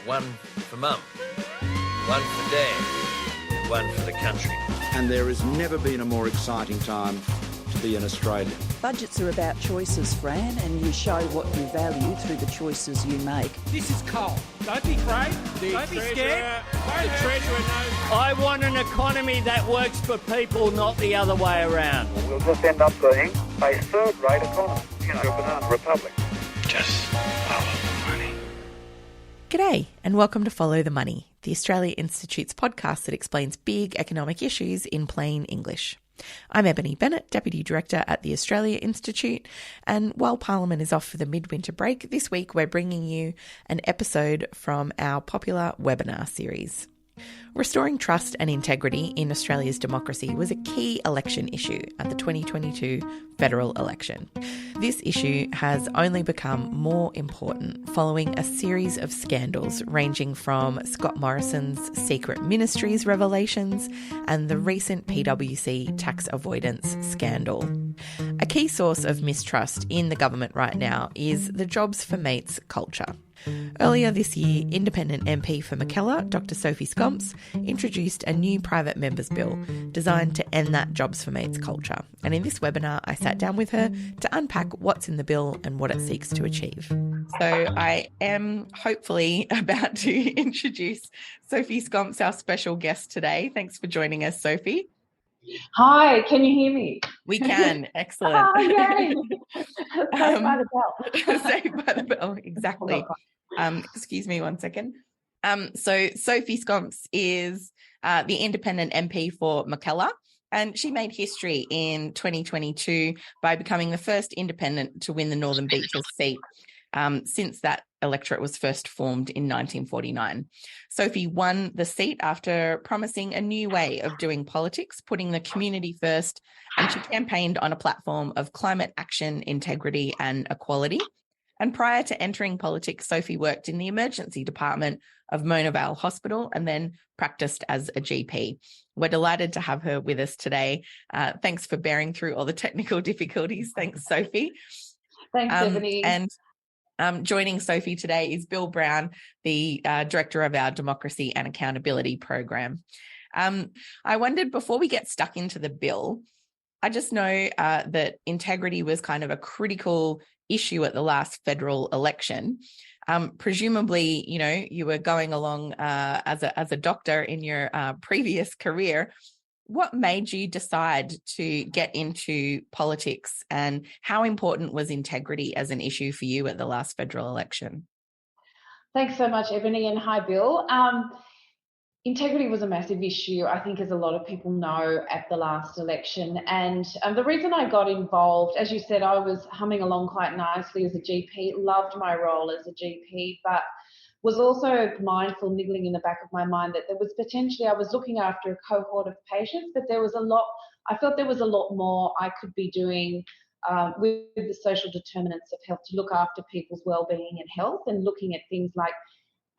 One for Mum, one for Dad, and one for the country. And there has never been a more exciting time to be an Australian. Budgets are about choices, Fran, and you show what you value through the choices you make. This is coal. Don't be afraid. Don't be scared. The Treasurer knows. I want an economy that works for people, not the other way around. We'll just end up being a third-rate economy, a banana republic. Just follow the money. G'day and welcome to Follow the Money, the Australia Institute's podcast that explains big economic issues in plain English. I'm Ebony Bennett, Deputy Director at the Australia Institute, and while Parliament is off for the midwinter break, this week we're bringing you an episode from our popular webinar series. Restoring trust and integrity in Australia's democracy was a key election issue at the 2022 federal election. This issue has only become more important following a series of scandals ranging from Scott Morrison's secret ministries revelations and the recent PwC tax avoidance scandal. A key source of mistrust in the government right now is the jobs for mates culture. Earlier this year, Independent MP for Mackellar, Dr Sophie Scamps, introduced a new private members bill designed to end that jobs for mates culture. And in this webinar, I sat down with her to unpack what's in the bill and what it seeks to achieve. So I am hopefully about to introduce Sophie Scamps, our special guest today. Thanks for joining us, Sophie. Hi, can you hear me? We can. Excellent. Oh, yay. Saved by the bell. Saved by the bell, exactly. Excuse me one second. So Sophie Scamps is the independent MP for Mackellar, and she made history in 2022 by becoming the first independent to win the Northern Beaches seat since that electorate was first formed in 1949. Sophie won the seat after promising a new way of doing politics, putting the community first, and she campaigned on a platform of climate action, integrity and equality. And prior to entering politics, Sophie worked in the emergency department of Mona Vale Hospital and then practiced as a GP. We're delighted to have her with us today. Thanks for bearing through all the technical difficulties. Thanks, Sophie. Thanks, Ebony. And joining Sophie today is Bill Brown, the Director of our Democracy and Accountability Program. I wondered, before we get stuck into the bill, I just know that integrity was kind of a critical issue at the last federal election. Presumably, you were going along as a doctor in your previous career. What made you decide to get into politics, and how important was integrity as an issue for you at the last federal election? Thanks so much, Ebony, and hi, Bill. Integrity was a massive issue, I think, as a lot of people know, at the last election. And the reason I got involved, as you said, I was humming along quite nicely as a GP, loved my role as a GP, but was also mindful, niggling in the back of my mind, that there was potentially, I was looking after a cohort of patients, but I felt there was a lot more I could be doing with the social determinants of health to look after people's well-being and health, and looking at things like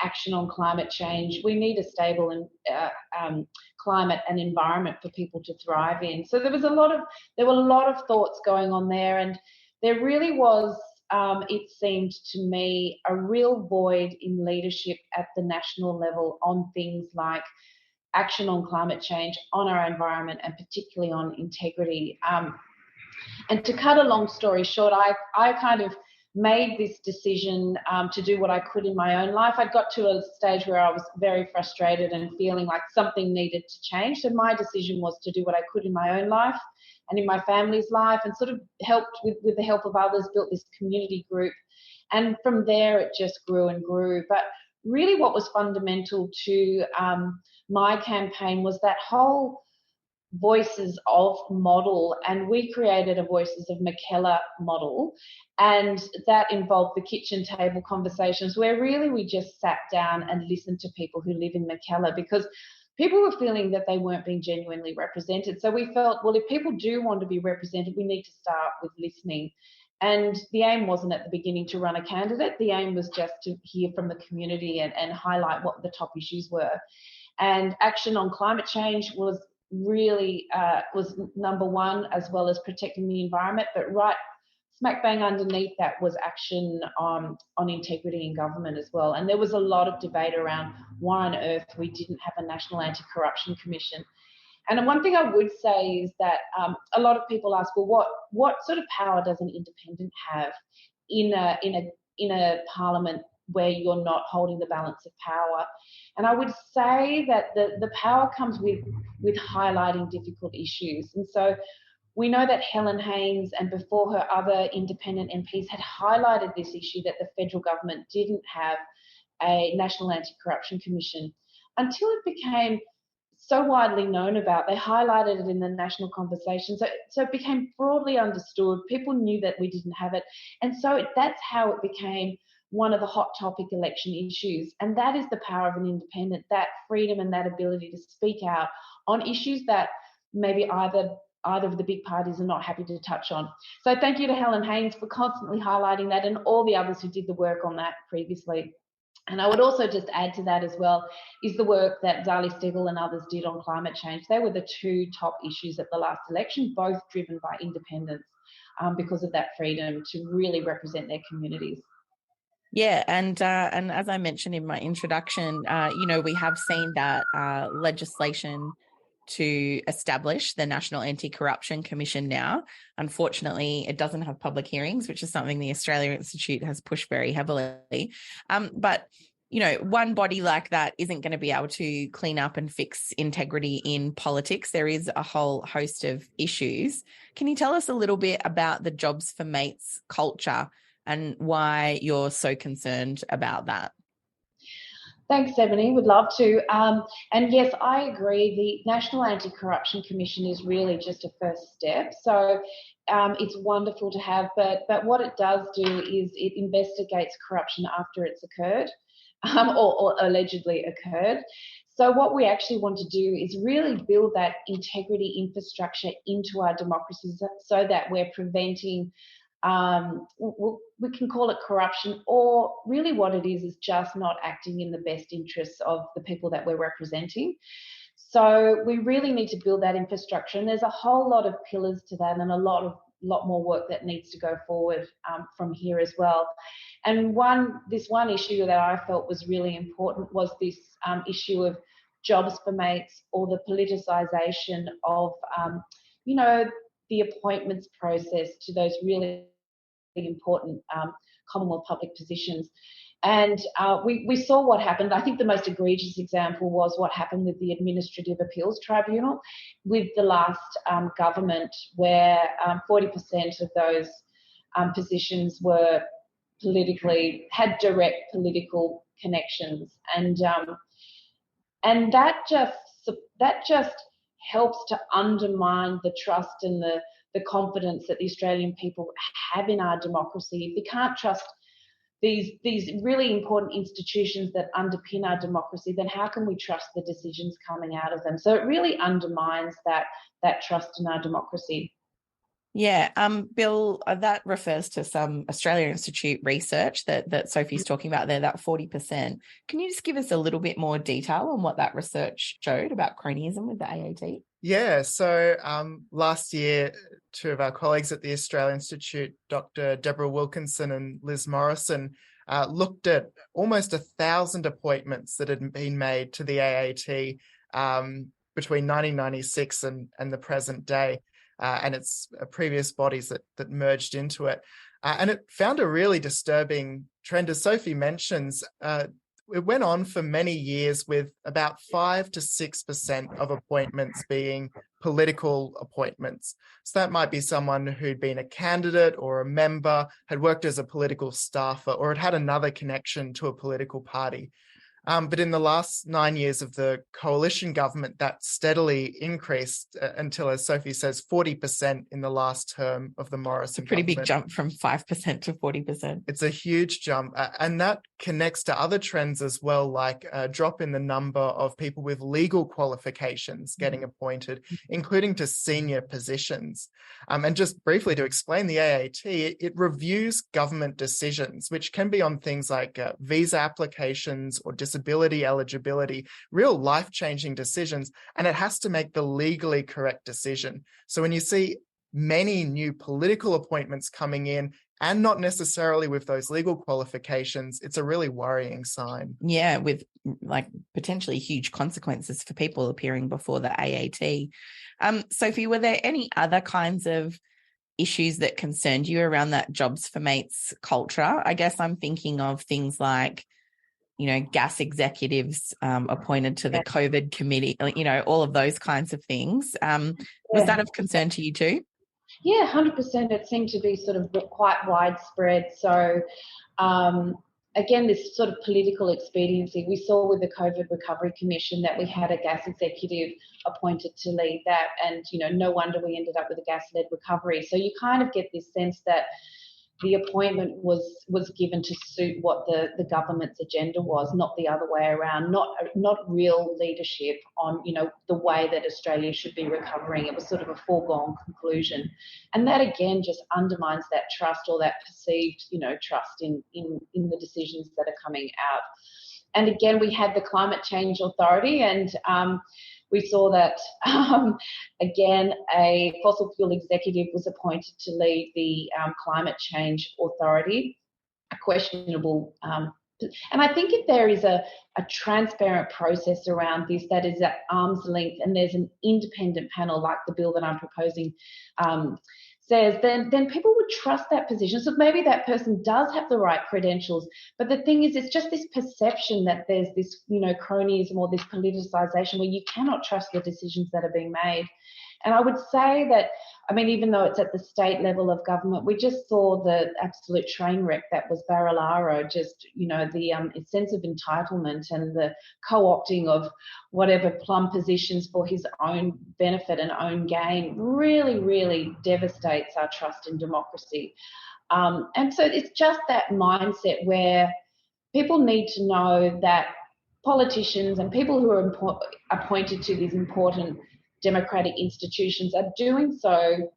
action on climate change. We need a stable and climate and environment for people to thrive in. So there were a lot of thoughts going on there, and there really was, it seemed to me, a real void in leadership at the national level on things like action on climate change, on our environment, and particularly on integrity. And to cut a long story short, I kind of made this decision to do what I could in my own life. I'd got to a stage where I was very frustrated and feeling like something needed to change. So my decision was to do what I could in my own life and in my family's life, and sort of helped with the help of others, built this community group. And from there, it just grew and grew. But really what was fundamental to my campaign was that whole Voices of model, and we created a Voices of Mackellar model, and that involved the kitchen table conversations where really we just sat down and listened to people who live in Mackellar, because people were feeling that they weren't being genuinely represented. So we felt, well, if people do want to be represented, we need to start with listening. And the aim wasn't at the beginning to run a candidate. The aim was just to hear from the community and highlight what the top issues were. And action on climate change was really was number one, as well as protecting the environment. But right smack bang underneath that was action on integrity in government as well. And there was a lot of debate around why on earth we didn't have a National Anti-Corruption Commission. And one thing I would say is that a lot of people ask, well, what sort of power does an independent have in a parliament where you're not holding the balance of power? And I would say that the power comes with highlighting difficult issues. And so we know that Helen Haynes and before her other independent MPs had highlighted this issue that the federal government didn't have a National Anti-Corruption Commission until it became so widely known about. They highlighted it in the national conversation. So it became broadly understood. People knew that we didn't have it. And so that's how it became one of the hot topic election issues. And that is the power of an independent, that freedom and that ability to speak out on issues that maybe either of the big parties are not happy to touch on. So thank you to Helen Haynes for constantly highlighting that and all the others who did the work on that previously. And I would also just add to that as well is the work that Zali Steggall and others did on climate change. They were the two top issues at the last election, both driven by independents because of that freedom to really represent their communities. Yeah, and as I mentioned in my introduction, we have seen that legislation to establish the National Anti-Corruption Commission now. Unfortunately, it doesn't have public hearings, which is something the Australia Institute has pushed very heavily. But one body like that isn't going to be able to clean up and fix integrity in politics. There is a whole host of issues. Can you tell us a little bit about the Jobs for Mates culture and why you're so concerned about that? Thanks, Ebony. Would love to. And yes, I agree. The National Anti-Corruption Commission is really just a first step. So it's wonderful to have, but what it does do is it investigates corruption after it's occurred or allegedly occurred. So what we actually want to do is really build that integrity infrastructure into our democracies so that we're preventing we can call it corruption, or really what it is just not acting in the best interests of the people that we're representing. So we really need to build that infrastructure, and there's a whole lot of pillars to that and a lot more work that needs to go forward from here as well. And this one issue that I felt was really important was this issue of Jobs for Mates, or the politicisation of the appointments process to those really important Commonwealth public positions. And we saw what happened. I think the most egregious example was what happened with the Administrative Appeals Tribunal with the last government, where 40% of those positions were had direct political connections. And that just helps to undermine the trust and the confidence that the Australian people have in our democracy. If you can't trust these really important institutions that underpin our democracy, then how can we trust the decisions coming out of them? So it really undermines that trust in our democracy. Yeah, Bill, that refers to some Australia Institute research that Sophie's talking about there, that 40%. Can you just give us a little bit more detail on what that research showed about cronyism with the AAT? Yeah, so last year, two of our colleagues at the Australia Institute, Dr. Deborah Wilkinson and Liz Morrison, looked at almost 1,000 appointments that had been made to the AAT between 1996 and the present day. And its previous bodies that merged into it. And it found a really disturbing trend. As Sophie mentions, it went on for many years with about 5 to 6% of appointments being political appointments. So that might be someone who'd been a candidate or a member, had worked as a political staffer, or had another connection to a political party. But in the last 9 years of the coalition government, that steadily increased until, as Sophie says, 40% in the last term of the Morrison It's a pretty government. big jump from 5% to 40%. It's a huge jump. And that connects to other trends as well, like a drop in the number of people with legal qualifications getting appointed, including to senior positions. And just briefly to explain the AAT, it reviews government decisions, which can be on things like visa applications or disability eligibility, real life-changing decisions, and it has to make the legally correct decision. So when you see many new political appointments coming in, and not necessarily with those legal qualifications, it's a really worrying sign. Yeah, with like potentially huge consequences for people appearing before the AAT. Sophie, were there any other kinds of issues that concerned you around that jobs for mates culture? I guess I'm thinking of things like, gas executives appointed to the COVID committee, all of those kinds of things. Was that of concern to you too? Yeah, 100%. It seemed to be sort of quite widespread. So, again, this sort of political expediency, we saw with the COVID Recovery Commission that we had a gas executive appointed to lead that, and, no wonder we ended up with a gas-led recovery. So you kind of get this sense that the appointment was given to suit what the government's agenda was, not the other way around, not real leadership on, the way that Australia should be recovering. It was sort of a foregone conclusion. And that, again, just undermines that trust, or that perceived, trust in the decisions that are coming out. And again, we had the Climate Change Authority, and we saw that, again, a fossil fuel executive was appointed to lead the Climate Change Authority, a questionable, and I think if there is a transparent process around this that is at arm's length, and there's an independent panel like the bill that I'm proposing says, then people would trust that position. So maybe that person does have the right credentials, but the thing is, it's just this perception that there's this, cronyism or this politicization where you cannot trust the decisions that are being made. And I would say that, even though it's at the state level of government, we just saw the absolute train wreck that was Barilaro, just, the sense of entitlement and the co-opting of whatever plum positions for his own benefit and own gain really, really devastates our trust in democracy. And so it's just that mindset where people need to know that politicians and people who are appointed to these important democratic institutions are doing so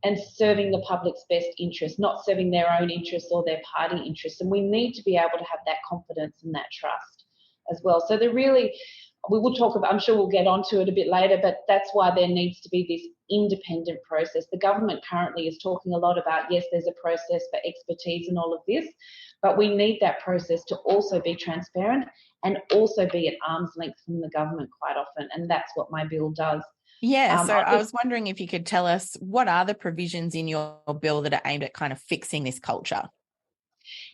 and serving the public's best interest, not serving their own interests or their party interests. And we need to be able to have that confidence and that trust as well. So we will talk about, I'm sure we'll get onto it a bit later, but that's why there needs to be this independent process. The government currently is talking a lot about, yes, there's a process for expertise and all of this, but we need that process to also be transparent and also be at arm's length from the government quite often. And that's what my bill does. Yeah, so I was wondering if you could tell us, what are the provisions in your bill that are aimed at kind of fixing this culture?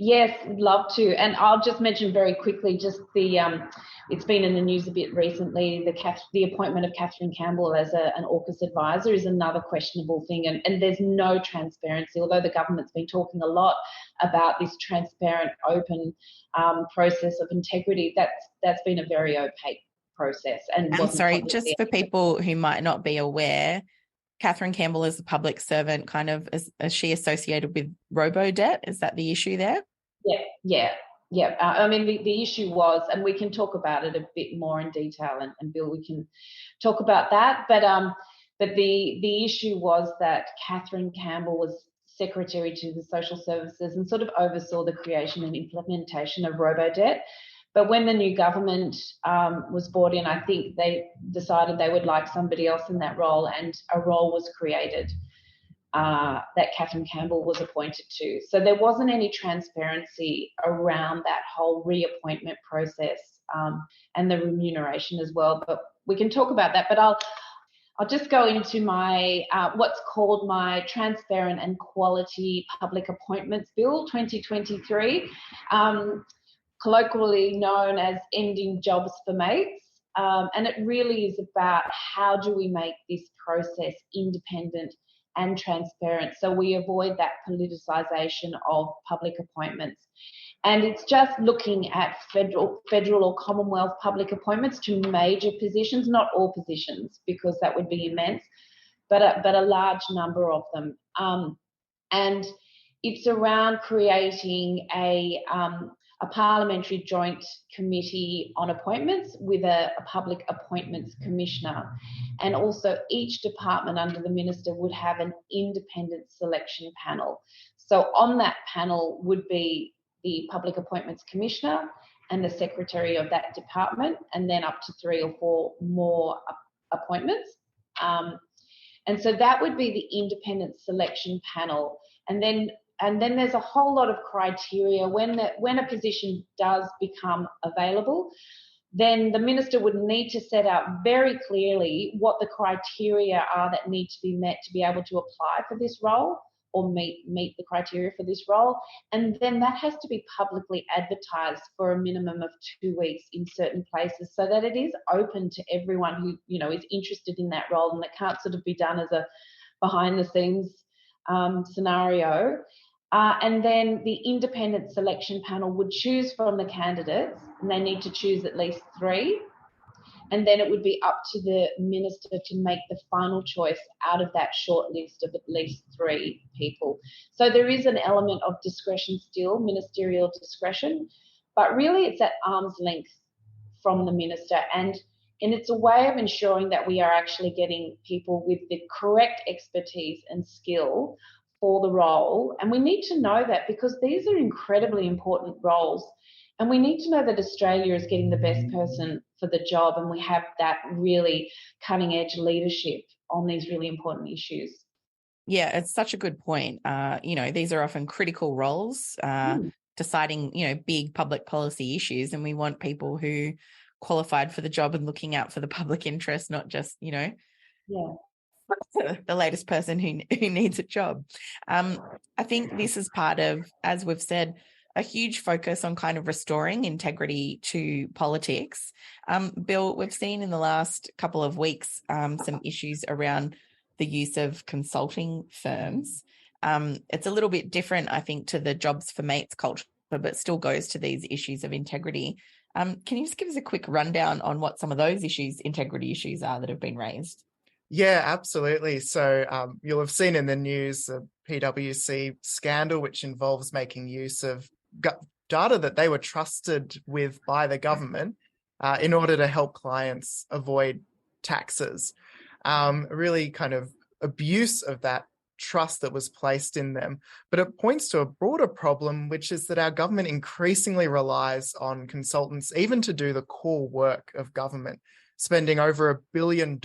Yes, love to. And I'll just mention very quickly just the, it's been in the news a bit recently, the appointment of Catherine Campbell as an AUKUS advisor is another questionable thing. And there's no transparency, although the government's been talking a lot about this transparent, open process of integrity. That's been a very opaque process. And sorry, just for people who might not be aware, Catherine Campbell is a public servant, kind of, is she associated with robo-debt? Is that the issue there? Yeah. The issue was, and we can talk about it a bit more in detail, and Bill, we can talk about that. But the issue was that Catherine Campbell was secretary to the social services and sort of oversaw the creation and implementation of robo-debt. But when the new government was brought in, I think they decided they would like somebody else in that role, and a role was created that Catherine Campbell was appointed to. So there wasn't any transparency around that whole reappointment process and the remuneration as well. But we can talk about that. But I'll just go into my what's called my Transparent and Quality Public Appointments Bill 2023. Colloquially known as Ending Jobs for Mates. And it really is about how do we make this process independent and transparent so we avoid that politicisation of public appointments. And it's just looking at federal or Commonwealth public appointments to major positions, not all positions, because that would be immense, but a large number of them. And it's around creating a parliamentary joint committee on appointments with a public appointments commissioner. And also each department under the minister would have an independent selection panel. So on that panel would be the public appointments commissioner and the secretary of that department, and then up to 3 or 4 more appointments. And so that would be the independent selection panel. And then there's a whole lot of criteria when a position does become available. Then the minister would need to set out very clearly what the criteria are that need to be met to be able to apply for this role or meet the criteria for this role. And then that has to be publicly advertised for a minimum of 2 weeks in certain places so that it is open to everyone who, is interested in that role, and it can't sort of be done as a behind the scenes scenario. And then the independent selection panel would choose from the candidates, and they need to choose at least 3. And then it would be up to the minister to make the final choice out of that short list of at least 3 people. So there is an element of discretion still, ministerial discretion, but really it's at arm's length from the minister. And it's a way of ensuring that we are actually getting people with the correct expertise and skill for the role. And we need to know that because these are incredibly important roles. And we need to know that Australia is getting the best person for the job, and we have that really cutting edge leadership on these really important issues. Yeah, it's such a good point. These are often critical roles, deciding, big public policy issues, and we want people who qualified for the job and looking out for the public interest, not just, the latest person who needs a job. I think this is part of, as we've said, a huge focus on kind of restoring integrity to politics. Bill, we've seen in the last couple of weeks some issues around the use of consulting firms. It's a little bit different, I think, to the jobs for mates culture, but still goes to these issues of integrity. Can you just give us a quick rundown on what some of those integrity issues are that have been raised? Yeah, absolutely. So you'll have seen in the news the PwC scandal, which involves making use of data that they were trusted with by the government in order to help clients avoid taxes. Really kind of abuse of that trust that was placed in them. But it points to a broader problem, which is that our government increasingly relies on consultants even to do the core work of government, spending over $1 billion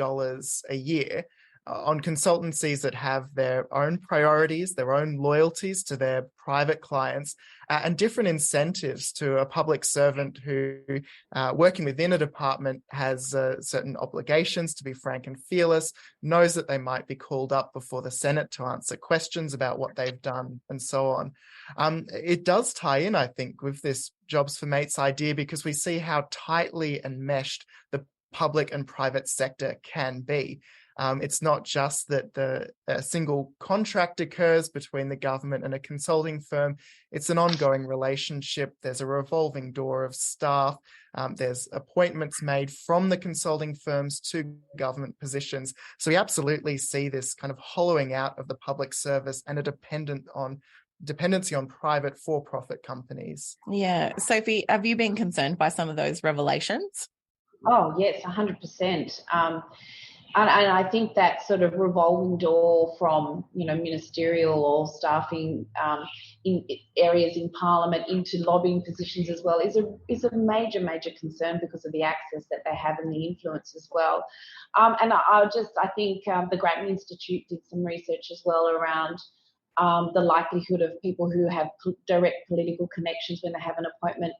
a year on consultancies that have their own priorities, their own loyalties to their private clients, and different incentives to a public servant who, working within a department, has certain obligations to be frank and fearless, knows that they might be called up before the Senate to answer questions about what they've done, and so on. It does tie in, I think, with this Jobs for Mates idea, because we see how tightly enmeshed the public and private sector can be. It's not just that a single contract occurs between the government and a consulting firm. It's an ongoing relationship. There's a revolving door of staff. There's appointments made from the consulting firms to government positions. So we absolutely see this kind of hollowing out of the public service and a dependency on private for-profit companies. Yeah. Sophie, have you been concerned by some of those revelations? Oh, yes, 100%. And I think that sort of revolving door from, ministerial or staffing in areas in Parliament into lobbying positions as well is a major, major concern because of the access that they have and the influence as well. And I think the Grattan Institute did some research as well around the likelihood of people who have direct political connections when they have an appointment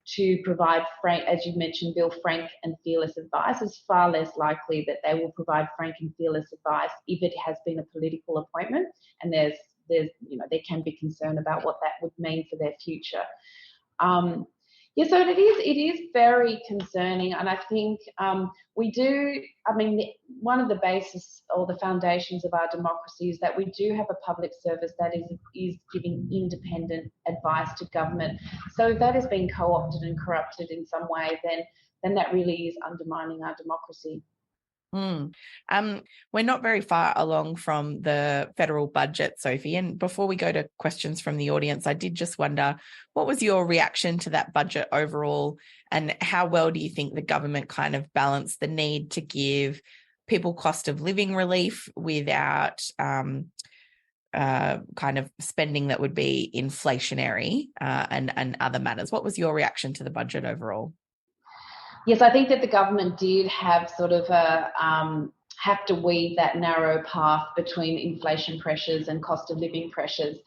to provide frank, as you mentioned, Bill, frank and fearless advice. Is far less likely that they will provide frank and fearless advice if it has been a political appointment, and there can be concern about what that would mean for their future. So it is very concerning, and I think one of the basis or the foundations of our democracy is that we do have a public service that is giving independent advice to government. So if that has been co-opted and corrupted in some way, then that really is undermining our democracy. We're not very far along from the federal budget, Sophie, and before we go to questions from the audience, I did just wonder, what was your reaction to that budget overall, and how well do you think the government kind of balanced the need to give people cost of living relief without kind of spending that would be inflationary and other matters? What was your reaction to the budget overall? Yes, I think that the government did have sort of have to weave that narrow path between inflation pressures and cost of living pressures.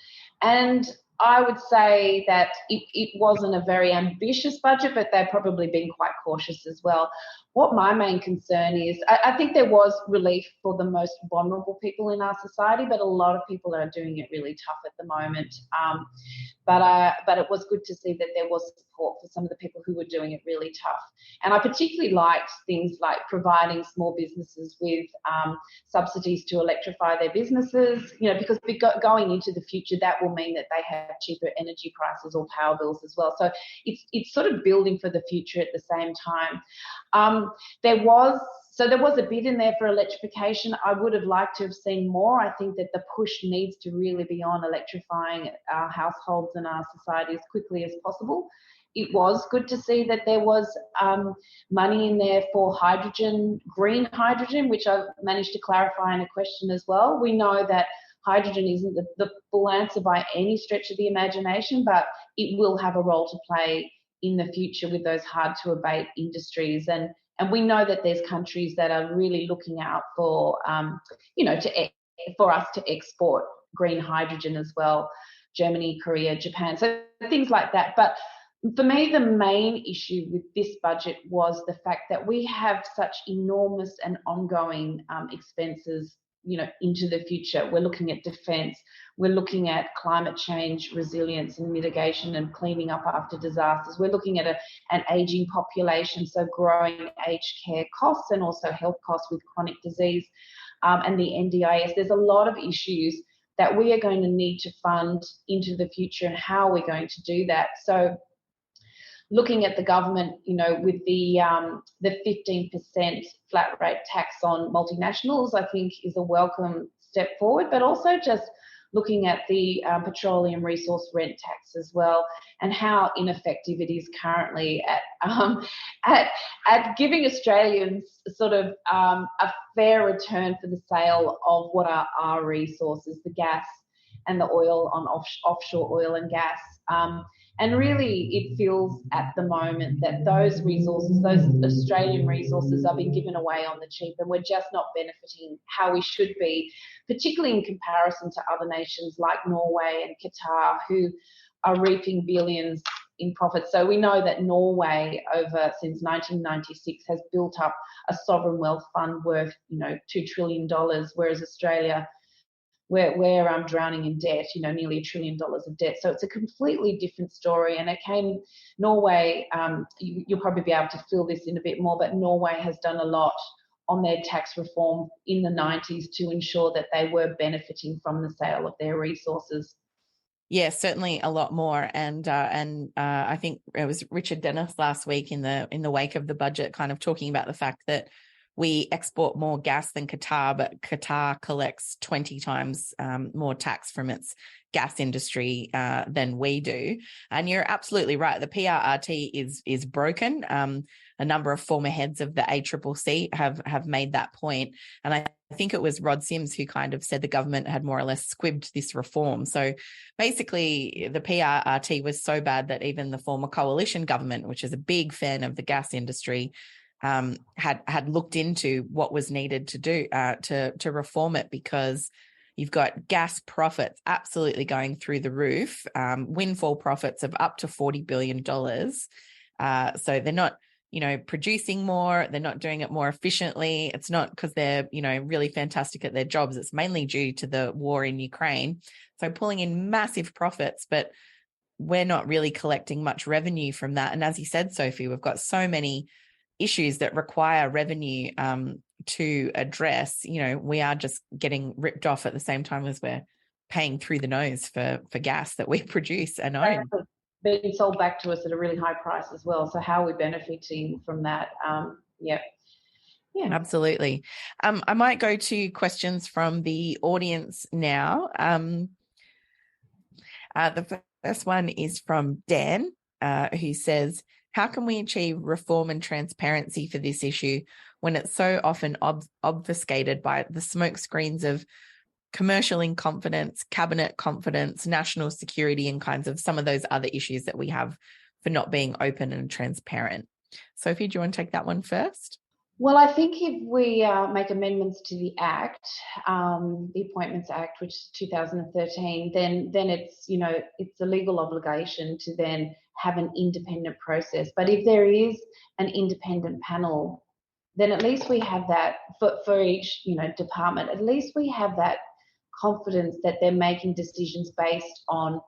And I would say that it wasn't a very ambitious budget, but they've probably been quite cautious as well. What my main concern is, I think there was relief for the most vulnerable people in our society, but a lot of people are doing it really tough at the moment. But it was good to see that there was support for some of the people who were doing it really tough. And I particularly liked things like providing small businesses with subsidies to electrify their businesses, because going into the future, that will mean that they have cheaper energy prices or power bills as well. So it's sort of building for the future at the same time. There was a bit in there for electrification. I would have liked to have seen more. I think that the push needs to really be on electrifying our households and our society as quickly as possible. It was good to see that there was money in there for hydrogen, green hydrogen, which I've managed to clarify in a question as well. We know that hydrogen isn't the full answer by any stretch of the imagination, but it will have a role to play in the future with those hard-to-abate industries. And we know that there's countries that are really looking out for, for us to export green hydrogen as well. Germany, Korea, Japan, so things like that. But for me, the main issue with this budget was the fact that we have such enormous and ongoing expenses, into the future. We're looking at defence. We're looking at climate change, resilience and mitigation and cleaning up after disasters. We're looking at an ageing population, so growing aged care costs and also health costs with chronic disease and the NDIS. There's a lot of issues that we are going to need to fund into the future, and how we're going to do that. So looking at the government, with the 15% flat rate tax on multinationals, I think is a welcome step forward, but also just looking at the petroleum resource rent tax as well, and how ineffective it is currently at giving Australians sort of a fair return for the sale of what are our resources, the gas and the oil on offshore oil and gas. And really, it feels at the moment that those resources, those Australian resources, are being given away on the cheap, and we're just not benefiting how we should be, particularly in comparison to other nations like Norway and Qatar, who are reaping billions in profits. So we know that Norway, since 1996, has built up a sovereign wealth fund worth, $2 trillion, whereas Australia, we're drowning in debt, nearly $1 trillion of debt. So it's a completely different story. And Norway, you'll probably be able to fill this in a bit more, but Norway has done a lot on their tax reform in the 90s to ensure that they were benefiting from the sale of their resources. Yeah, certainly a lot more. And I think it was Richard Dennis last week in the wake of the budget kind of talking about the fact that we export more gas than Qatar, but Qatar collects 20 times more tax from its gas industry than we do. And you're absolutely right. The PRRT is broken. A number of former heads of the ACCC have made that point. And I think it was Rod Sims who kind of said the government had more or less squibbed this reform. So basically, the PRRT was so bad that even the former coalition government, which is a big fan of the gas industry, had looked into what was needed to do to reform it, because you've got gas profits absolutely going through the roof, windfall profits of up to $40 billion. So they're not, producing more, they're not doing it more efficiently. It's not because they're, really fantastic at their jobs. It's mainly due to the war in Ukraine. So pulling in massive profits, but we're not really collecting much revenue from that. And as you said, Sophie, we've got so many issues that require revenue to address. We are just getting ripped off at the same time as we're paying through the nose for gas that we produce and own. Being sold back to us at a really high price as well. So how are we benefiting from that? Yeah. Absolutely. I might go to questions from the audience now. The first one is from Dan, who says, how can we achieve reform and transparency for this issue when it's so often obfuscated by the smokescreens of commercial incompetence, cabinet confidence, national security, and kinds of some of those other issues that we have for not being open and transparent? Sophie, do you want to take that one first? Well, I think if we make amendments to the Act, the Appointments Act, which is 2013, then it's it's a legal obligation to then have an independent process. But if there is an independent panel, then at least we have that for each department. At least we have that confidence that they're making decisions based on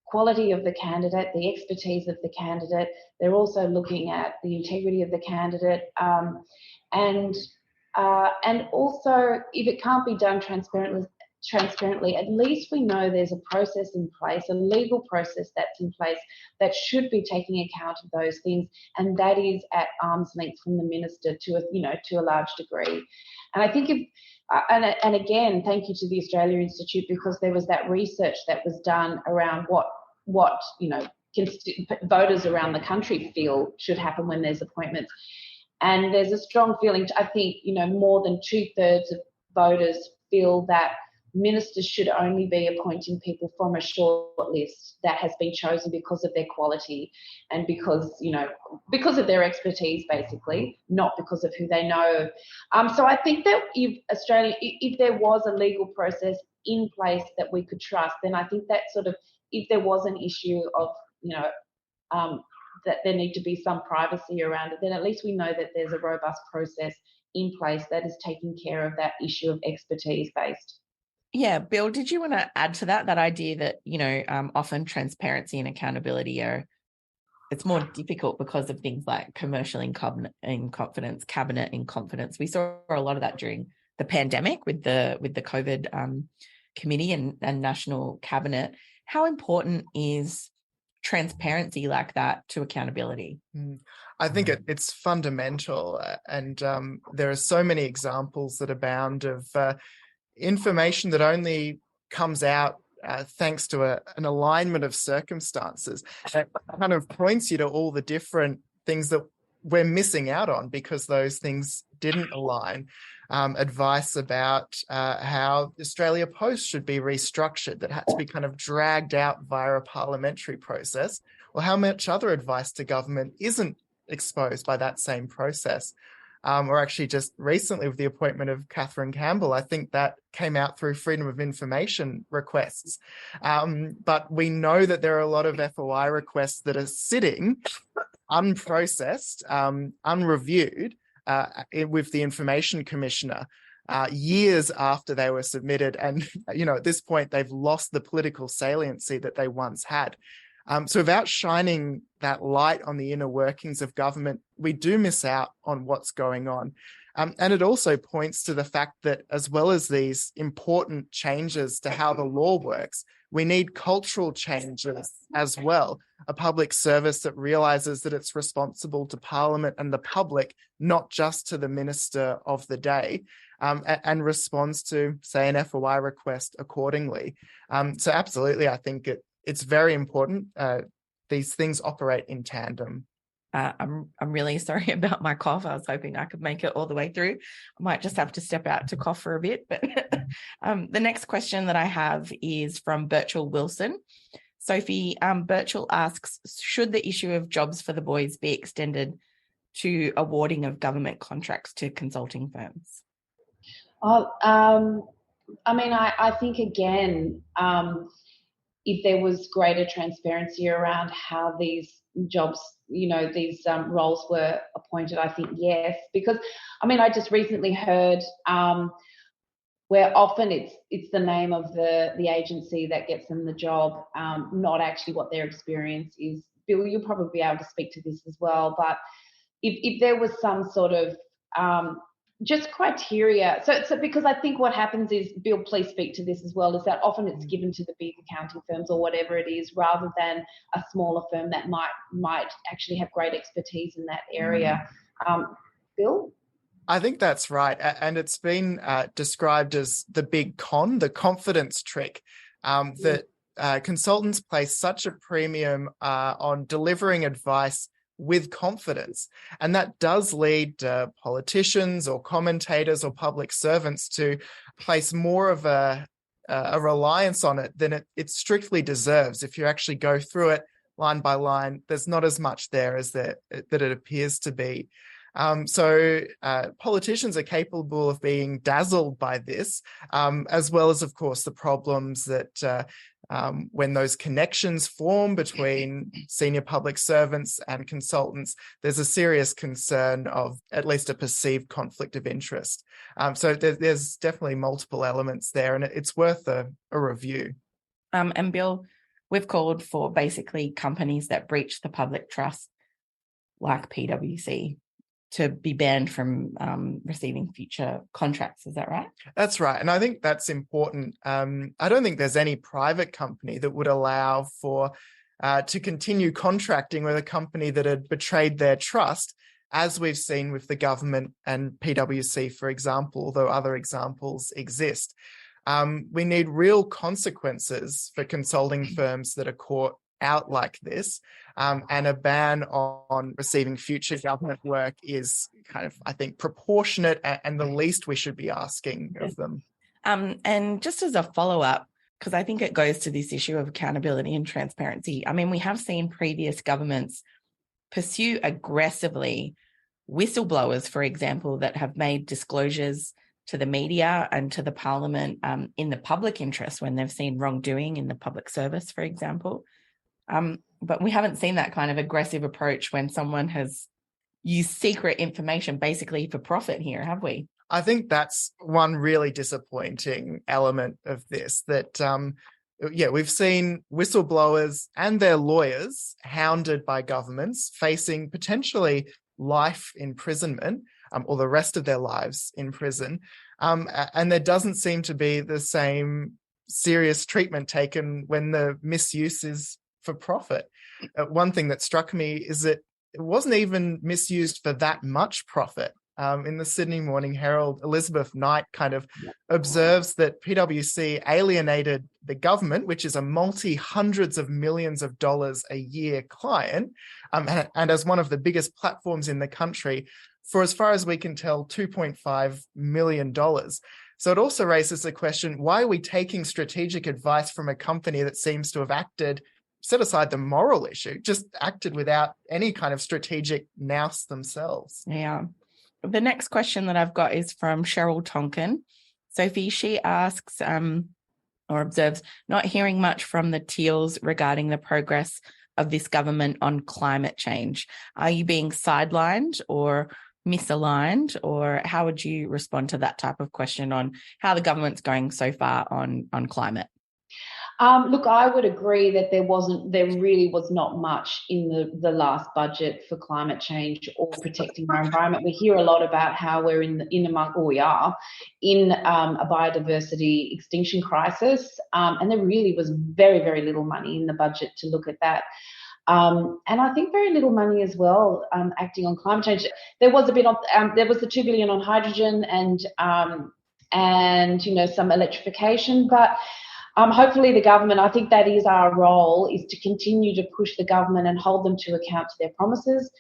quality of the candidate, the expertise of the candidate. They're also looking at the integrity of the candidate, and also if it can't be done transparently, at least we know there's a process in place, a legal process that's in place that should be taking account of those things, and that is at arm's length from the minister to a large degree. And I think and again, thank you to the Australia Institute, because there was that research that was done around what voters around the country feel should happen when there's appointments. And there's a strong feeling, I think, more than 2/3 of voters feel that ministers should only be appointing people from a short list that has been chosen because of their quality and because of their expertise, basically, not because of who they know. So I think that if there was a legal process in place that we could trust, then I think that if there was an issue of, that there need to be some privacy around it, then at least we know that there's a robust process in place that is taking care of that issue of expertise based. Yeah, Bill, did you want to add to that idea that, often transparency and accountability it's more difficult because of things like commercial in confidence, cabinet in confidence. We saw a lot of that during the pandemic with the COVID committee and national cabinet. How important is transparency like that to accountability? I think it's fundamental, and there are so many examples that abound of information that only comes out thanks to an alignment of circumstances. That kind of points you to all the different things that we're missing out on because those things didn't align. Advice about how Australia Post should be restructured that had to be kind of dragged out via a parliamentary process, or how much other advice to government isn't exposed by that same process. Or actually just recently with the appointment of Catherine Campbell, I think that came out through freedom of information requests. But we know that there are a lot of FOI requests that are sitting unprocessed, unreviewed with the Information Commissioner years after they were submitted. And, at this point, they've lost the political saliency that they once had. So without shining that light on the inner workings of government, we do miss out on what's going on. And it also points to the fact that as well as these important changes to how the law works, we need cultural changes as well. A public service that realises that it's responsible to Parliament and the public, not just to the Minister of the day, and responds to, say, an FOI request accordingly. So absolutely, I think it's very important. These things operate in tandem. I'm really sorry about my cough. I was hoping I could make it all the way through. I might just have to step out to cough for a bit. But the next question that I have is from Birchall Wilson. Sophie, Birchall asks, should the issue of jobs for the boys be extended to awarding of government contracts to consulting firms? I think, again, if there was greater transparency around how these jobs, these roles were appointed, I think yes. Because, I just recently heard where often it's the name of the agency that gets them the job, not actually what their experience is. Bill, you'll probably be able to speak to this as well. But if there was some sort of just criteria. So because I think what happens is, Bill, please speak to this as well, is that often it's given to the big accounting firms or whatever it is, rather than a smaller firm that might actually have great expertise in that area. Bill? I think that's right. And it's been described as the big con, the confidence trick, that consultants place such a premium on delivering advice with confidence. And that does lead politicians or commentators or public servants to place more of a reliance on it than it strictly deserves. If you actually go through it line by line, there's not as much there as that it appears to be. So politicians are capable of being dazzled by this, as well as, of course, the problems that when those connections form between senior public servants and consultants, there's a serious concern of at least a perceived conflict of interest. So there's definitely multiple elements there, and it's worth a review. And Bill, we've called for basically companies that breach the public trust, like PwC, to be banned from receiving future contracts. Is that right? That's right. And I think that's important. I don't think there's any private company that would allow for to continue contracting with a company that had betrayed their trust, as we've seen with the government and PwC, for example, although other examples exist. We need real consequences for consulting firms that are caught out like this, and a ban on receiving future government work is kind of, I think, proportionate and the least we should be asking of them. And just as a follow-up, because I think it goes to this issue of accountability and transparency. I mean, we have seen previous governments pursue aggressively whistleblowers, for example, that have made disclosures to the media and to the parliament in the public interest when they've seen wrongdoing in the public service, for example. But we haven't seen that kind of aggressive approach when someone has used secret information basically for profit here, have we? I think that's one really disappointing element of this, that, we've seen whistleblowers and their lawyers hounded by governments facing potentially life imprisonment, or the rest of their lives in prison. And there doesn't seem to be the same serious treatment taken when the misuse is for profit. One thing that struck me is that it wasn't even misused for that much profit. In the Sydney Morning Herald, Elizabeth Knight kind of observes that PwC alienated the government, which is a multi-hundreds of millions of dollars a year client, and as one of the biggest platforms in the country, for as far as we can tell, $2.5 million. So it also raises the question, why are we taking strategic advice from a company that seems to have acted, set aside the moral issue, just acted without any kind of strategic nous themselves? Yeah. The next question that I've got is from Cheryl Tonkin. Sophie, she asks or observes, not hearing much from the Teals regarding the progress of this government on climate change. Are you being sidelined or misaligned, or how would you respond to that type of question on how the government's going so far on climate? Look, I would agree that there really was not much in the last budget for climate change or protecting our environment. We hear a lot about how we are in a biodiversity extinction crisis, and there really was very, very little money in the budget to look at that. And I think very little money as well acting on climate change. There was a bit on there was the $2 billion on hydrogen and some electrification, but hopefully the government, I think that is our role, is to continue to push the government and hold them to account to their promises.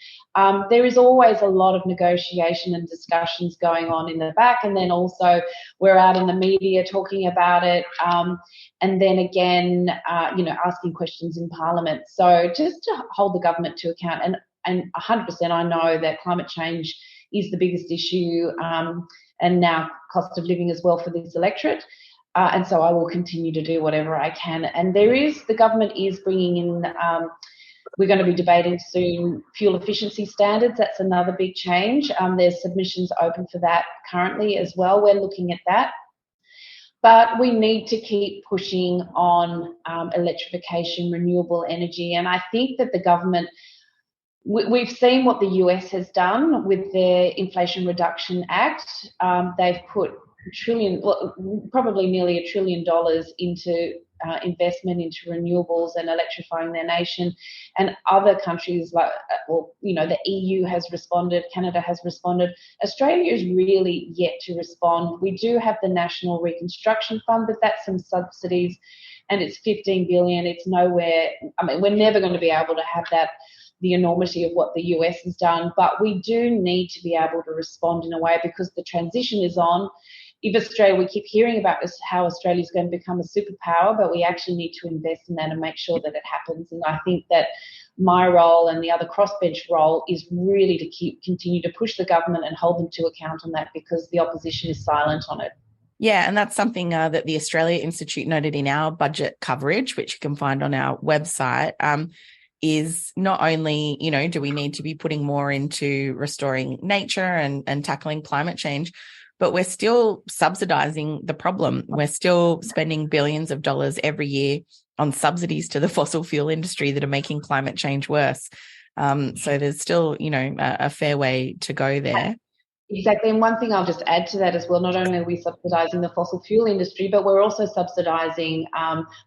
There is always a lot of negotiation and discussions going on in the back, and then also we're out in the media talking about it, and then again, asking questions in Parliament. So just to hold the government to account, and 100% I know that climate change is the biggest issue, and now cost of living as well for this electorate. And so I will continue to do whatever I can. And the government is bringing in, we're going to be debating soon fuel efficiency standards. That's another big change. There's submissions open for that currently as well. We're looking at that. But we need to keep pushing on electrification, renewable energy. And I think that the government, we've seen what the US has done with their Inflation Reduction Act. They've put probably nearly $1 trillion into investment into renewables and electrifying their nation, and other countries like, the EU has responded, Canada has responded. Australia is really yet to respond. We do have the National Reconstruction Fund, but that's some subsidies, and it's $15 billion. It's nowhere. I mean, we're never going to be able to have that, the enormity of what the US has done, but we do need to be able to respond in a way, because the transition is on. If Australia, we keep hearing about how Australia is going to become a superpower, but we actually need to invest in that and make sure that it happens. And I think that my role and the other crossbench role is really to continue to push the government and hold them to account on that, because the opposition is silent on it. Yeah, and that's something that the Australia Institute noted in our budget coverage, which you can find on our website, is not only, do we need to be putting more into restoring nature and tackling climate change, but we're still subsidising the problem. We're still spending billions of dollars every year on subsidies to the fossil fuel industry that are making climate change worse. So there's still, a fair way to go there. Exactly. And one thing I'll just add to that as well, not only are we subsidising the fossil fuel industry, but we're also subsidising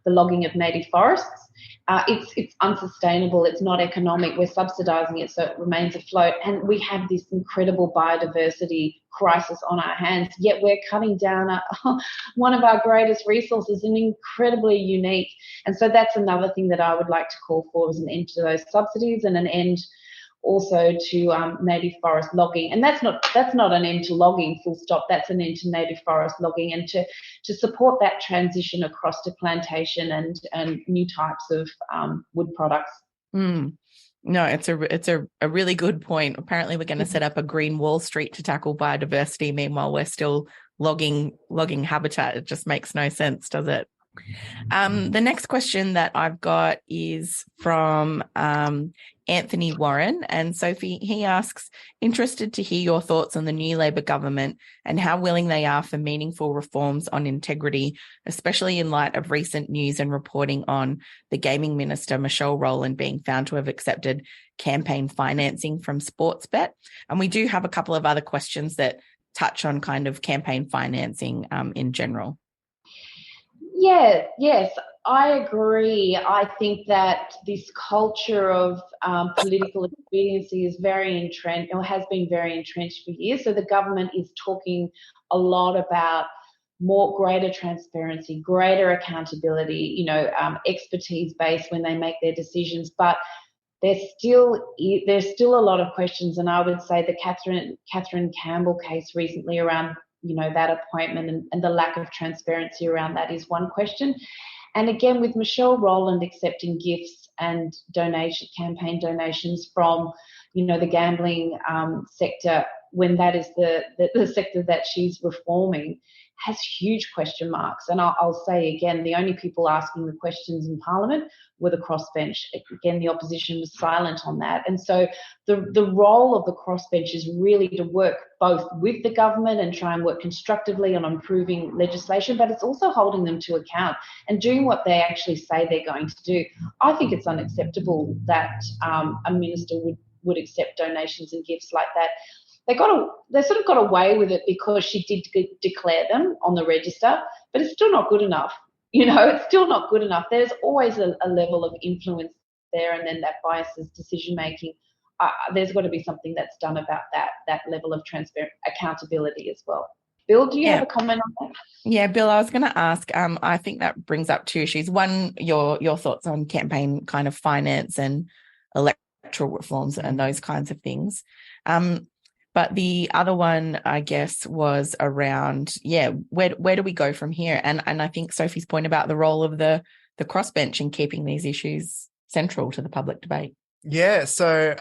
the logging of native forests. It's unsustainable. It's not economic. We're subsidising it so it remains afloat. And we have this incredible biodiversity crisis on our hands, yet we're cutting down one of our greatest resources, and incredibly unique. And so that's another thing that I would like to call for, is an end to those subsidies and an end also to native forest logging. And that's not an end to logging, full stop. That's an end to native forest logging, and to support that transition across to plantation and new types of wood products. No, it's a really good point. Apparently we're going to set up a green Wall Street to tackle biodiversity. Meanwhile, we're still logging habitat. It just makes no sense, does it? The next question that I've got is from Anthony Warren. And Sophie, he asks, interested to hear your thoughts on the new Labor government and how willing they are for meaningful reforms on integrity, especially in light of recent news and reporting on the gaming minister, Michelle Rowland, being found to have accepted campaign financing from Sportsbet. And we do have a couple of other questions that touch on kind of campaign financing in general. Yes, I agree. I think that this culture of political expediency is very entrenched, or has been very entrenched for years. So the government is talking a lot about greater transparency, greater accountability, expertise based when they make their decisions. But there's still a lot of questions, and I would say the Catherine Campbell case recently around that appointment and the lack of transparency around that is one question. And again, with Michelle Rowland accepting gifts and campaign donations from, the gambling sector, when that is the sector that she's reforming, has huge question marks. And I'll say again, the only people asking the questions in Parliament were the crossbench. Again, the opposition was silent on that. And so the role of the crossbench is really to work both with the government and try and work constructively on improving legislation, but it's also holding them to account and doing what they actually say they're going to do. I think it's unacceptable that a minister would accept donations and gifts like that. They sort of got away with it because she did declare them on the register, but it's still not good enough. It's still not good enough. There's always a level of influence there, and then that biases decision making. There's got to be something that's done about that level of transparent accountability as well. Bill, do you have a comment on that? Yeah, Bill, I was going to ask, I think that brings up two issues. One, your thoughts on campaign kind of finance and electoral reforms and those kinds of things. But the other one, I guess, was around, where do we go from here? And I think Sophie's point about the role of the crossbench in keeping these issues central to the public debate. Yeah, so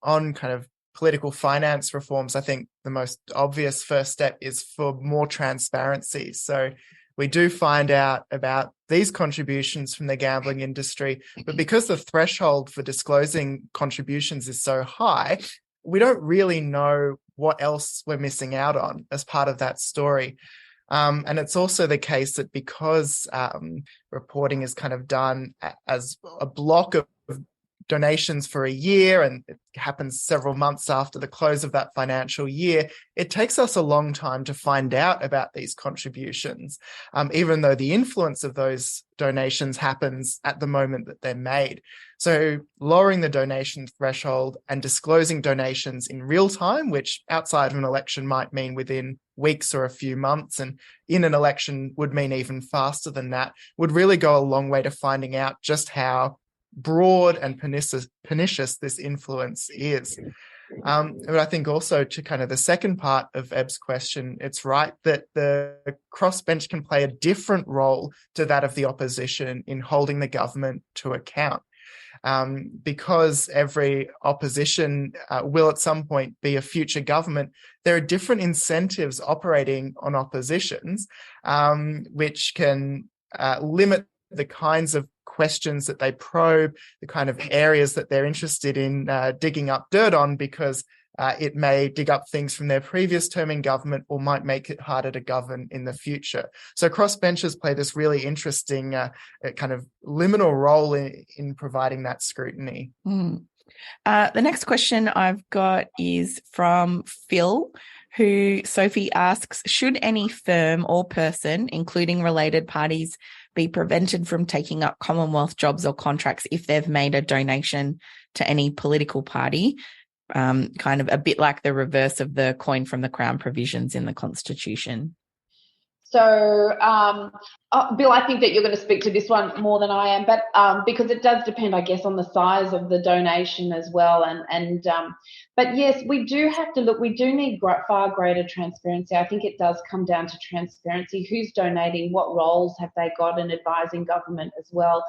on kind of political finance reforms, I think the most obvious first step is for more transparency. So we do find out about these contributions from the gambling industry, but because the threshold for disclosing contributions is so high, we don't really know what else we're missing out on as part of that story. And it's also the case that because reporting is kind of done as a block of donations for a year, and it happens several months after the close of that financial year, it takes us a long time to find out about these contributions, even though the influence of those donations happens at the moment that they're made. So lowering the donation threshold and disclosing donations in real time, which outside of an election might mean within weeks or a few months, and in an election would mean even faster than that, would really go a long way to finding out just how broad and pernicious this influence is. But I think also to kind of the second part of Eb's question, it's right that the crossbench can play a different role to that of the opposition in holding the government to account. because every opposition will at some point be a future government, there are different incentives operating on oppositions, which can limit the kinds of questions that they probe, the kind of areas that they're interested in digging up dirt on, because it may dig up things from their previous term in government or might make it harder to govern in the future. So crossbenchers play this really interesting kind of liminal role in providing that scrutiny. The next question I've got is from Phil, who Sophie asks, should any firm or person, including related parties, be prevented from taking up Commonwealth jobs or contracts if they've made a donation to any political party? Kind of a bit like the reverse of the coin from the Crown provisions in the Constitution. So, Bill, I think that you're going to speak to this one more than I am, but because it does depend, I guess, on the size of the donation as well. But yes, we do have to look. We do need far greater transparency. I think it does come down to transparency. Who's donating? What roles have they got in advising government as well?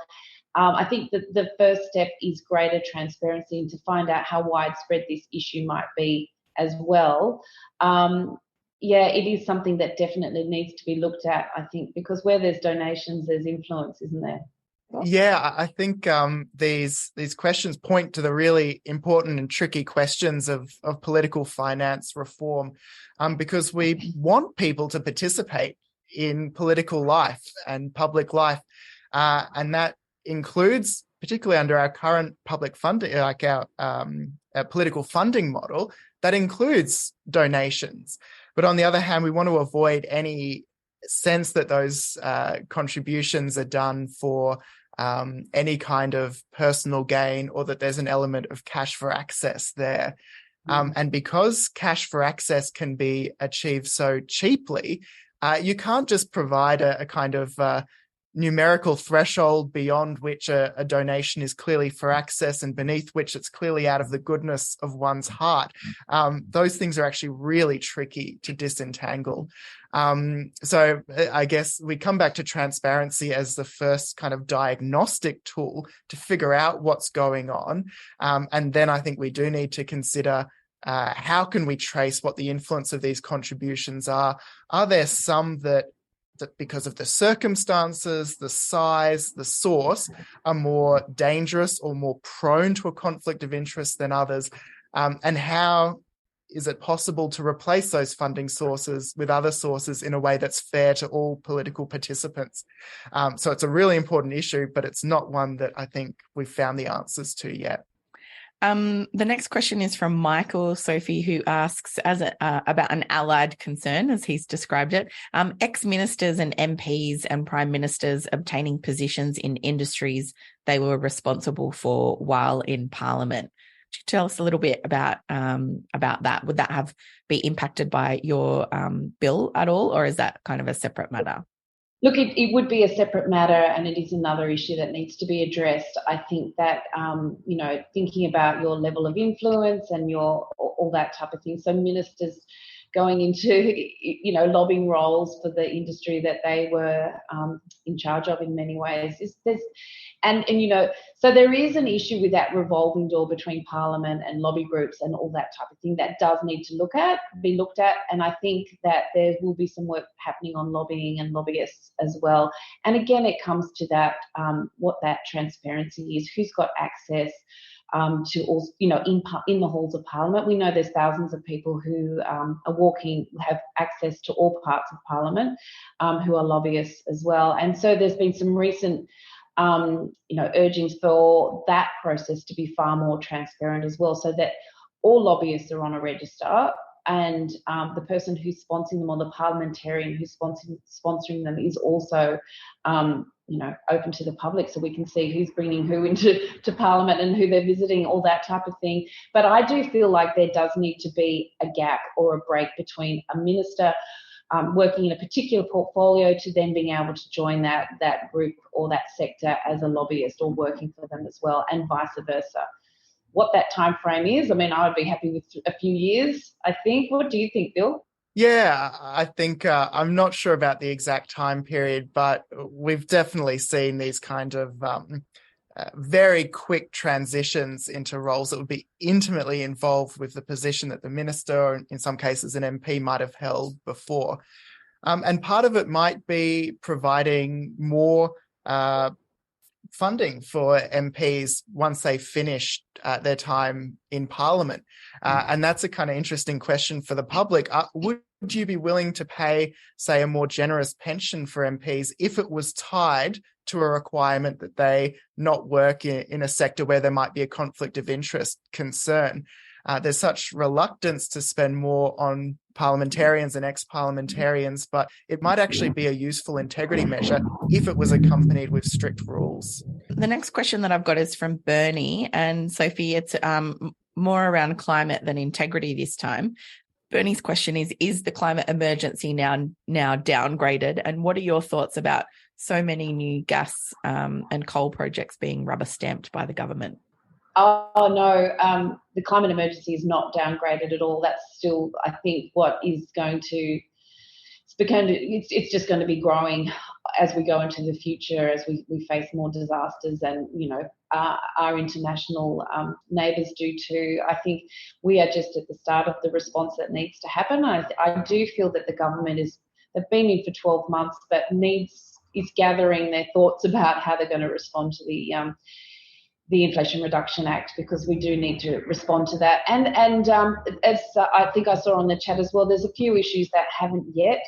I think that the first step is greater transparency and to find out how widespread this issue might be as well. Yeah, it is something that definitely needs to be looked at, I think, because where there's donations, there's influence, isn't there? Yeah, I think these questions point to the really important and tricky questions of political finance reform, because we want people to participate in political life and public life, and that includes, particularly under our current public funding, like our political funding model, that includes donations. But on the other hand, we want to avoid any sense that those contributions are done for any kind of personal gain, or that there's an element of cash for access there. And because cash for access can be achieved so cheaply, you can't just provide a kind of numerical threshold beyond which a donation is clearly for access and beneath which it's clearly out of the goodness of one's heart. Those things are actually really tricky to disentangle. So I guess we come back to transparency as the first kind of diagnostic tool to figure out what's going on. And then I think we do need to consider how can we trace what the influence of these contributions are? Are there some that because of the circumstances, the size, the source, are more dangerous or more prone to a conflict of interest than others? And how is it possible to replace those funding sources with other sources in a way that's fair to all political participants? So it's a really important issue, but it's not one that I think we've found the answers to yet. The next question is from Michael, Sophie, who asks about an allied concern, as he's described it. Ex-ministers and MPs and prime ministers obtaining positions in industries they were responsible for while in Parliament. Could you tell us a little bit about that? Would that be impacted by your bill at all, or is that kind of a separate matter? Look, it would be a separate matter, and it is another issue that needs to be addressed. I think that, thinking about your level of influence and all that type of thing. So ministers going into, lobbying roles for the industry that they were in charge of in many ways. So there is an issue with that revolving door between Parliament and lobby groups and all that type of thing that does need to be looked at. And I think that there will be some work happening on lobbying and lobbyists as well. And again, it comes to that, what that transparency is, who's got access to all, in the halls of Parliament. We know there's thousands of people who have access to all parts of Parliament, who are lobbyists as well. And so there's been some recent urgings for that process to be far more transparent as well, so that all lobbyists are on a register, and the person who's sponsoring them, or the parliamentarian who's sponsoring them, is also open to the public, so we can see who's bringing who into Parliament and who they're visiting, all that type of thing. But I do feel like there does need to be a gap or a break between a minister working in a particular portfolio to then being able to join that group or that sector as a lobbyist or working for them as well, and vice versa. What that time frame is, I mean, I would be happy with a few years, I think. What do you think, Bill? Yeah, I think I'm not sure about the exact time period, but we've definitely seen these kind of very quick transitions into roles that would be intimately involved with the position that the minister, or in some cases an MP, might have held before. And part of it might be providing more funding for MPs once they finish their time in Parliament. And that's a kind of interesting question for the public. Would you be willing to pay, say, a more generous pension for MPs if it was tied to a requirement that they not work in a sector where there might be a conflict of interest concern? There's such reluctance to spend more on parliamentarians and ex-parliamentarians, but it might actually be a useful integrity measure if it was accompanied with strict rules. The next question that I've got is from Bernie, and Sophie, it's more around climate than integrity this time. Bernie's question is the climate emergency now downgraded? And what are your thoughts about so many new gas and coal projects being rubber stamped by the government? Oh, no, the climate emergency is not downgraded at all. That's still, I think, what is going to, it's just going to be growing as we go into the future, as we face more disasters, and, our international neighbours do too. I think we are just at the start of the response that needs to happen. I do feel that the government they've been in for 12 months, but is gathering their thoughts about how they're going to respond to the Inflation Reduction Act, because we do need to respond to that. And as I think I saw on the chat as well, there's a few issues that haven't yet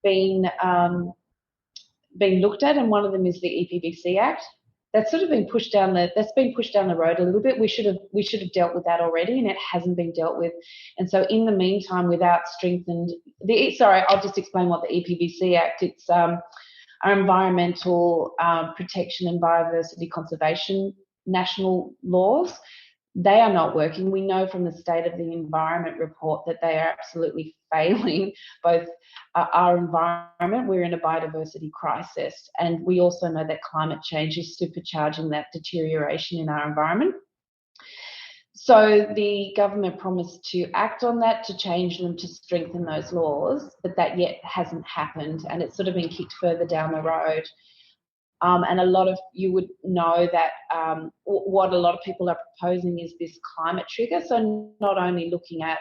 been looked at, and one of them is the EPBC Act. That's sort of been pushed down the road a little bit. We should have dealt with that already, and it hasn't been dealt with. And so in the meantime, without I'll just explain what the EPBC Act. It's our environmental protection and biodiversity conservation national laws. They are not working. We know from the State of the Environment report that they are absolutely failing both our environment. We're in a biodiversity crisis, and we also know that climate change is supercharging that deterioration in our environment. So the government promised to act on that, to change them, to strengthen those laws, but that yet hasn't happened, and it's sort of been kicked further down the road. And a lot of you would know that what a lot of people are proposing is this climate trigger. So not only looking at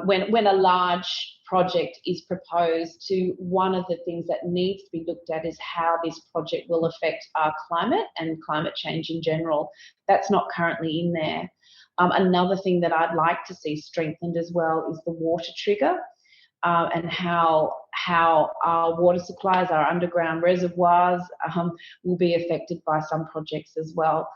when a large project is proposed, to one of the things that needs to be looked at is how this project will affect our climate and climate change in general. That's not currently in there. Another thing that I'd like to see strengthened as well is the water trigger. And how our water supplies, our underground reservoirs will be affected by some projects as well.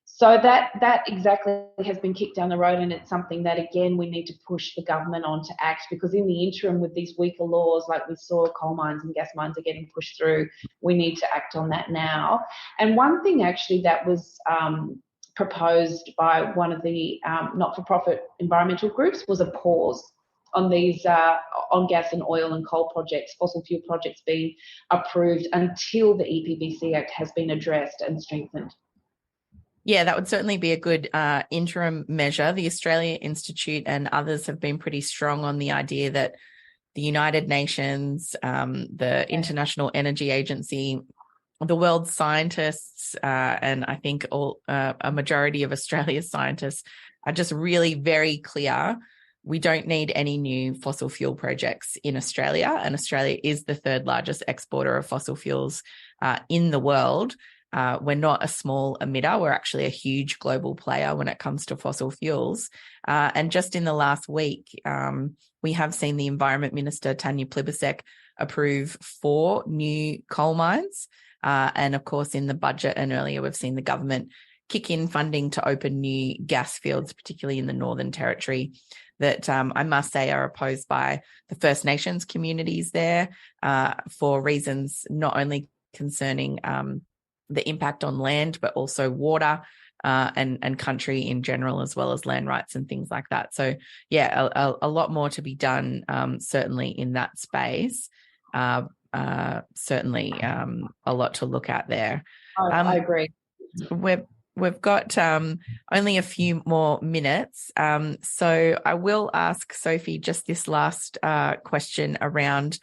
So that exactly has been kicked down the road, and it's something that, again, we need to push the government on to act, because in the interim, with these weaker laws, like we saw coal mines and gas mines are getting pushed through, we need to act on that now. And one thing actually that was proposed by one of the not-for-profit environmental groups was a pause on these on gas and oil and coal projects, fossil fuel projects being approved until the EPBC Act has been addressed and strengthened. Yeah, that would certainly be a good interim measure. The Australia Institute and others have been pretty strong on the idea that the United Nations, the International Energy Agency, the world's scientists, and I think a majority of Australia's scientists are just really very clear. We don't need any new fossil fuel projects in Australia, and Australia is the third largest exporter of fossil fuels in the world. We're not a small emitter. We're actually a huge global player when it comes to fossil fuels. And just in the last week, we have seen the Environment Minister, Tanya Plibersek, approve 4 new coal mines. And of course, in the budget and earlier, we've seen the government kick in funding to open new gas fields, particularly in the Northern Territory, that I must say are opposed by the First Nations communities there for reasons not only concerning the impact on land, but also water and country in general, as well as land rights and things like that. So, yeah, a lot more to be done, certainly in that space. Certainly a lot to look at there. I agree. We've got only a few more minutes. So I will ask Sophie just this last question around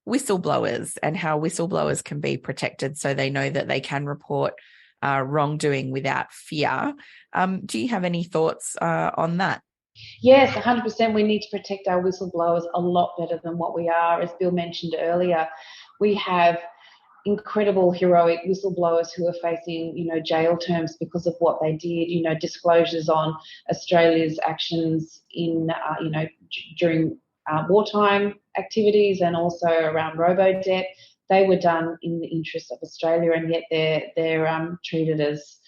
whistleblowers and how whistleblowers can be protected so they know that they can report wrongdoing without fear. Do you have any thoughts on that? Yes, 100%. We need to protect our whistleblowers a lot better than what we are. As Bill mentioned earlier, we have incredible, heroic whistleblowers who are facing, jail terms because of what they did, disclosures on Australia's actions in, during wartime activities and also around robo-debt. They were done in the interest of Australia, and yet they're treated as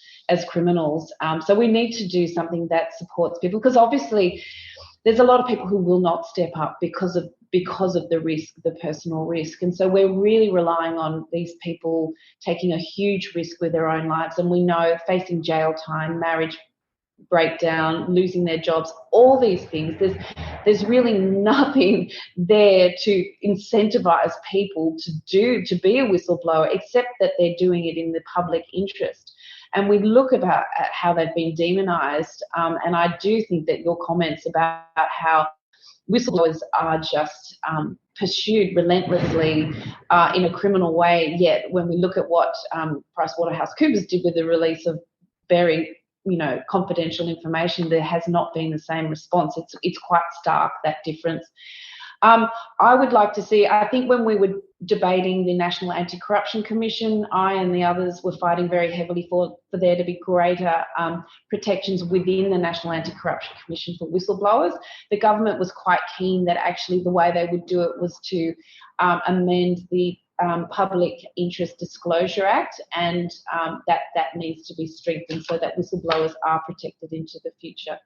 criminals. So we need to do something that supports people, because obviously there's a lot of people who will not step up because of the risk, the personal risk. And so we're really relying on these people taking a huge risk with their own lives. And we know facing jail time, marriage breakdown, losing their jobs, all these things, there's really nothing there to incentivize people to be a whistleblower, except that they're doing it in the public interest. And we look at how they've been demonised, and I do think that your comments about how whistleblowers are just pursued relentlessly in a criminal way, yet when we look at what PricewaterhouseCoopers did with the release of very confidential information, there has not been the same response. It's quite stark, that difference. I would like to see, I think when we were debating the National Anti-Corruption Commission, I and the others were fighting very heavily for there to be greater protections within the National Anti-Corruption Commission for whistleblowers. The government was quite keen that actually the way they would do it was to amend the Public Interest Disclosure Act, and that needs to be strengthened so that whistleblowers are protected into the future.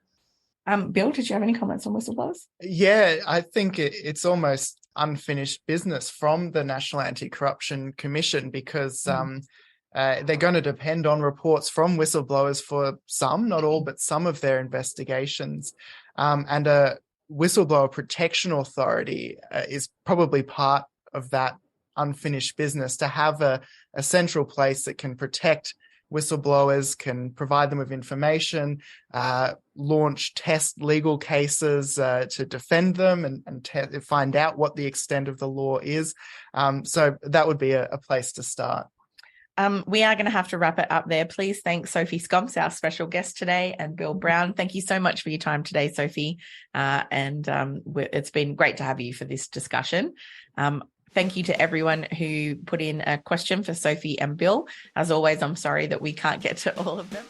Bill, did you have any comments on whistleblowers? Yeah, I think it's almost unfinished business from the National Anti-Corruption Commission, because they're going to depend on reports from whistleblowers for some, not all, but some of their investigations. And a whistleblower protection authority is probably part of that unfinished business, to have a central place that can protect whistleblowers, can provide them with information, test legal cases to defend them, and find out what the extent of the law is. So that would be a place to start. We are going to have to wrap it up there. Please thank Sophie Scamps, our special guest today, and Bill Brown. Thank you so much for your time today, Sophie. It's been great to have you for this discussion. Thank you to everyone who put in a question for Sophie and Bill. As always, I'm sorry that we can't get to all of them.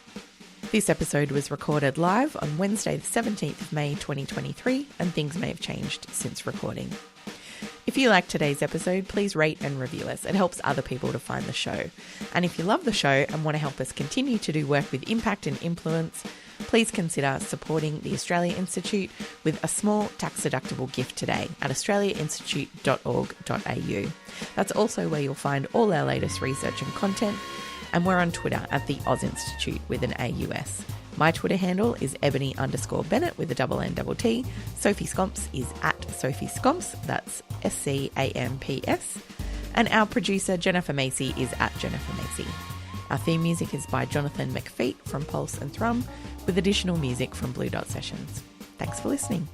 This episode was recorded live on Wednesday, the 17th of May, 2023, and things may have changed since recording. If you liked today's episode, please rate and review us. It helps other people to find the show. And if you love the show and want to help us continue to do work with impact and influence, please consider supporting the Australia Institute with a small tax-deductible gift today at australiainstitute.org.au. That's also where you'll find all our latest research and content, and we're on Twitter at the Oz Institute with an AUS. My Twitter handle is ebony_Bennett with a _NTT. Sophie Scamps is at Sophie Scamps, that's SCAMPS. And our producer, Jennifer Macy, is at Jennifer Macy. Our theme music is by Jonathan McFeet from Pulse and Thrum, with additional music from Blue Dot Sessions. Thanks for listening.